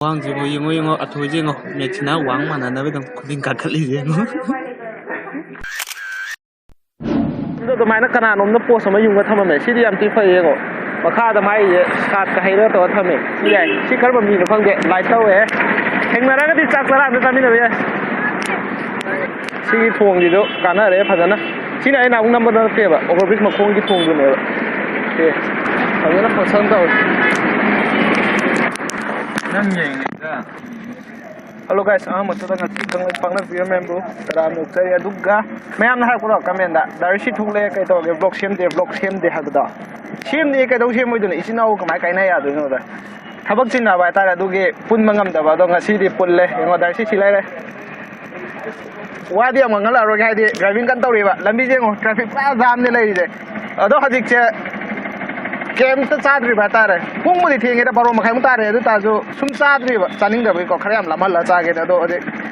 Wang jingo yingo yingo Athoi jingo MAXINA wang mana na bedang kuding kakali jingo. The minor cannon on the post of my young Tamame, City and Tifa Yego. Makada Mai start the Hader to Tame. Yeah, she can't be the Conga, light away. Hang around the Chakra, the Tamina. See it for you, Canada, Padana. See, I now number of favor over which Makongi Tongue. I'm gonna put some Hello guys, I'm going to remember that I'm going to Duga. May I have a comment that there is 2 leg at all, block him, they block him, they have the dog. Shim, they can do him with the Ishino, my Kanaya, do know that. Habaksina, by Taradugi, Punmangam, the Vadonga City, Pulle, and what I see later. Why the Mangala driving Cantoriva, Lambijan, traffic, I'm the lady. Although I Game to Sadri Batare, whom will think about Mahamtare, the Tazo, some Sadri, Sunning the week of Kram, Lamala Saga,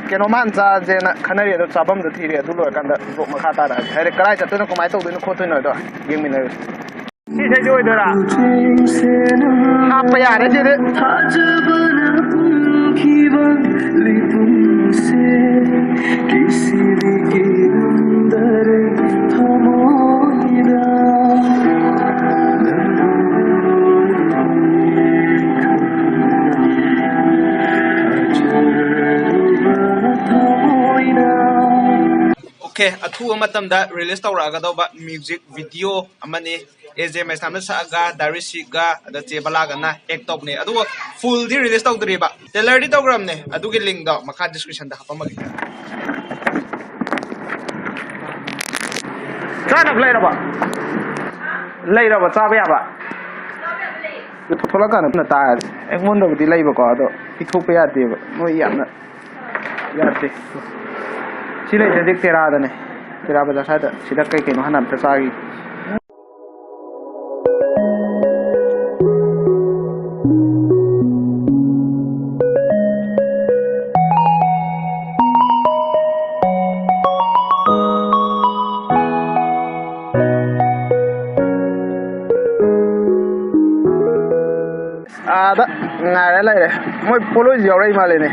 Kenomanza, Canary, the Sabam, the Tiria, Dulu, and the Makata. I recognize that I told in the Cotton. Give me news. He said, you did half a yard, I did Okay, Athoi matamda release tawraga ba music video amani AJ mai samna saga RISHI ga da chebala ga na act top ne adu full di release tawdri ba trailer di tawgram ne adu gi link da makha description da hapamagi chana leira ba chaba ya ba thola ka na ta engon da di leiba ko ado ithupa ya de moi yamna yate Chile is a Tirada, Tirabada Sada, Sidaka, and Hana Tasagi. My Polois already Malene.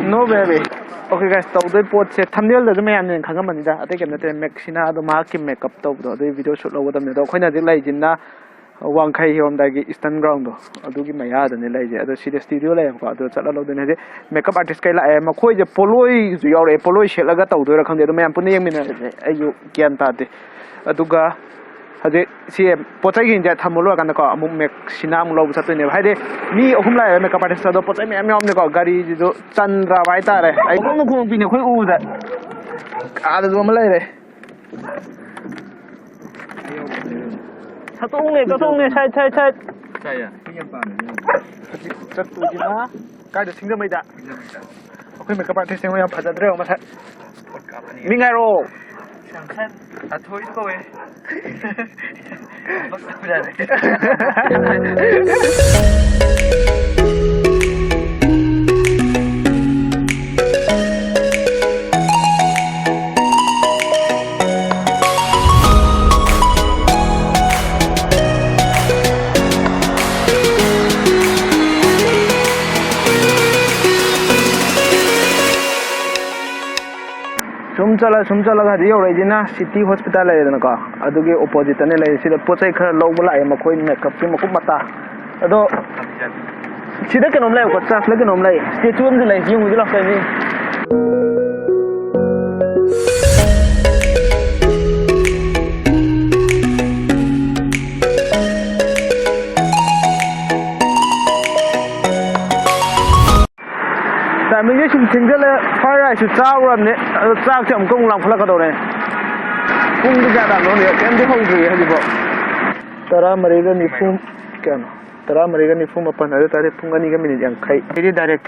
No baby. Okay guys, so the pot set thumbnail the man in Kangamanida. I think I'm the MAXINA, the market makeup top, the video shoot over them. The Quina de Legenda, one Kai on the Eastern ground. I'll do give my yard and the lady. I see the studio lamp. I'll do the makeup artist. I am a koi the Poloi, your a Poloi Shellagata, the come the man putting in a you can't tati. Aduga. See, Potagin that Hamolo and the car, MAXINA Low Saturn. I had me whom I make up at the Sado Potami, I'm on the Gari, Sandra Vaitare. I don't know who will be that. Other woman lady. Only side. Guide the single made that. Okay, make up artist and we have had a drill. Mingaro. Athoi ko eh. Sumchala ga dio regina city hospital le na ka adugi opposite ne le sida pochai khara lobula ai makoi makeup ki makup mata ado sida kenom lai ko chaf le kenom lai statue am lai yung jula ka ni Mình chỉ chính là phải là sự trao rồi này, trao chậm công làm phải là cái đầu này, công cái gia đình nó này, em thấy không gì hay gì vậy? Tara America ni phun cái nào? Tara America ni phun mà phần ở đây phun cái này cái mình đang khai, cái gì direct,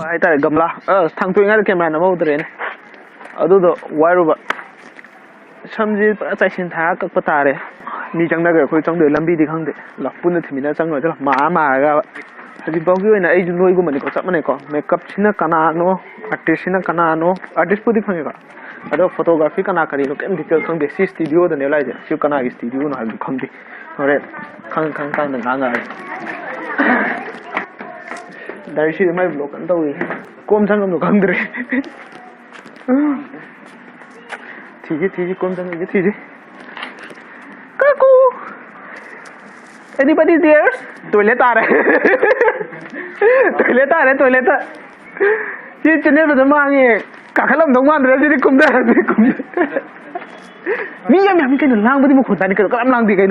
ai ta gầm la, thằng tôi ngay cái camera nó mau tới này, ở đó wire rồi, xem gì tại xin thả các bắt ta đấy, ni chẳng đã cái khối trong đời làm gì thì không được, là phun thì mình đã chẳng rồi chứ là mà cái Hadi bagi na ay junoi ko mani ko sa mani ko makeup sina kana no artist sina kana no artist pudi khange ka ado photography kana kari lo kem detail khang de si studio da ne lai je si kana gi studio na ha khang di ore khang da nga dari sini mai vlog kan tahu kom sang kam lo kang dre Tiji kom sang ini tiji kaku anybody there toilet आ रहा है toilet ये चने पे तो मांगे काखलम दंग मान रहे जी कुम मी यम कहीं लांग बदी मखोन तानी करो कलम लांग दी कहीं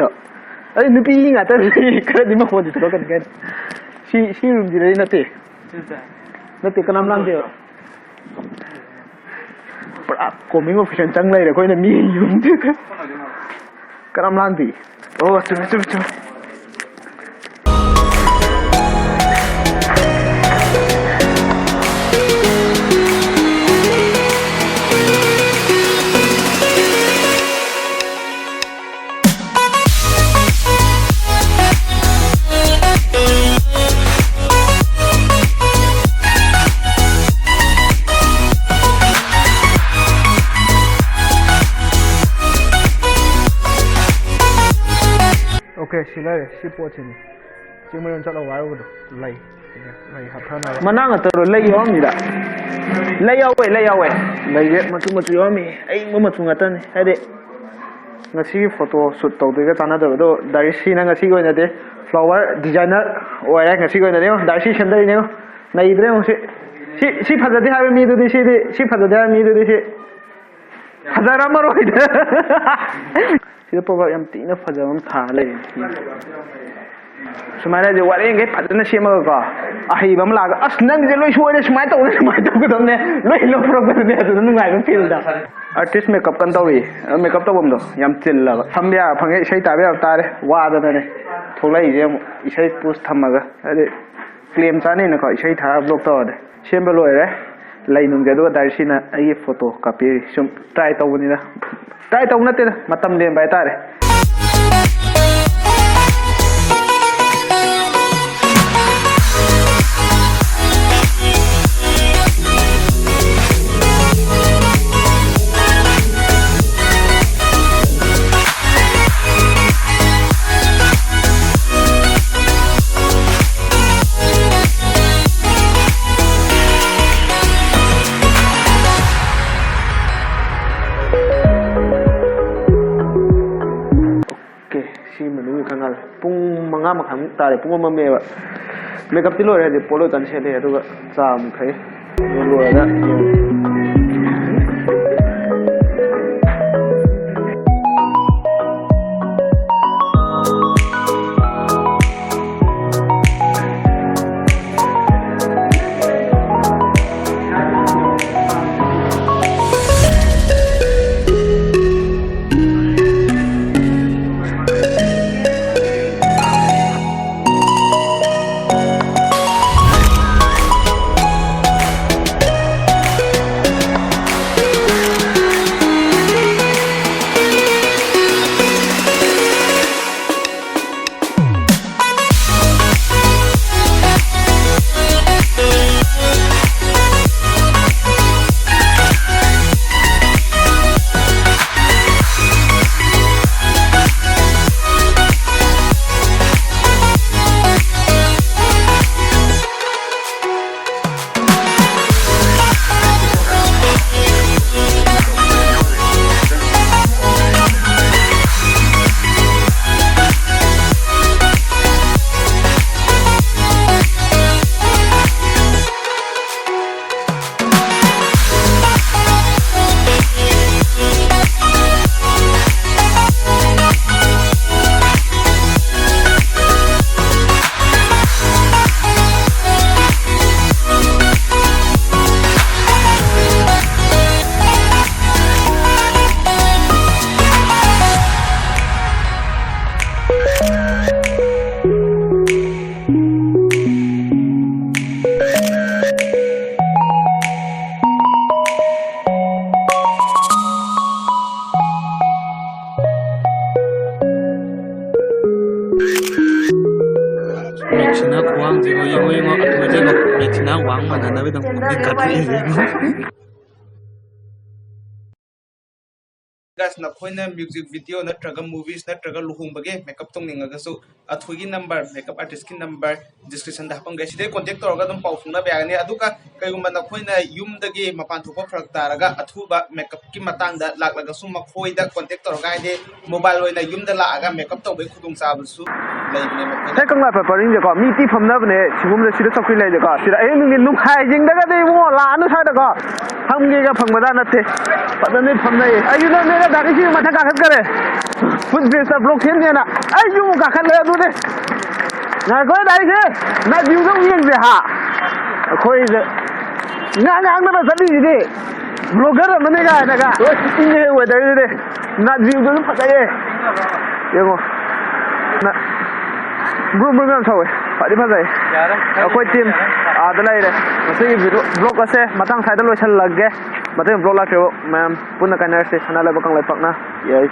अरे नुपी ngata कर दी मखोन दी तो कहीं सी रूम दी नते कलम लांग दे पड़ा कोमिंग ऑफिशियल चंग ले कोई ना मी यूम दे कलम लांग दी ओ चुप Okay, sila si po sini. Cuma yang cakap awal tu, lay hafan awal. Mana nggak terus lay awam ni dah. Lay awal. Lay macam awam ni. Mau macam ngatan ni. Ada ngasi foto shoot tahu tu kan tanah tu dari sini ngasi kau ni ada flower designer. Orang ngasi kau ni ada. Dari sini cendera ni. Nah ibre mesti si pada dia hari minggu tu si pada dia hari minggu tu si. Hazar ramai orang itu. Sila pabak yang tina fajam thang leh. Semasa je waring ke pada nasi maga. Ahi bam laga. Asnang je loy show ni semai tahu ke tu ni. Loy program ni tu nungai kan feel dah. Artist makeup kan tahu makeup tahu bom tu. Yang cil lah. Sambil panggil saya tahu apa tar. Wah dah ni. Thulai je saya post thamaga. Ada claim sana ni nak saya tahu blog tahu ada. Siapa loy le. Lain nung jadu dari sini aye foto copy. Sem try tahu ni lah. Try tahu nanti lah, matam dia baik tar. Pung manga makan tari pung mama mewa makeup ti lo re de polo tan se le adu ga sam khai lo da MAXINA khuwang je ngo Athoi je ngo MAXINA wang mana na bedang kuding kakli je ngo guys nakhoi na music video natraga movies natraga luhung bage makeup tong ninga gasu athoi gi number makeup artist ki number description da hapang guys de contact tor ga dum pau phungna ba ni aduka kaigum nakhoi na yum dagi mapan thupa phrak taraga athuba makeup ki matang da laklaga sum makhoi da contact tor ga de mobile oina yum da la aga makeup to be khudung sa bu su thế công nghệ phải paring je ko mi ti pham na bne chigum le sida sakui le je ko sida ai ngi nu khai jing da ga de mo la nu sa da ko ham ge ga phang ma da na the pa da ne pham na ai yu na me da ri ma tha ka khat kare food base sa block hin ne na ai yu ka khat le du de na ko dai ke na view dong yin je ha khoi je na na da sa di de vlogger mane ga na ga in je we da de na view dong pha da ye ye mo na Brum brum sao vậy? Phải đi bao giờ? Quay team đây này đây. Masih vlog ase matang saya dah local lagi. Matang vlog lah coba. Pun nak kena sih. Sana lah bakal lepak na. Yes.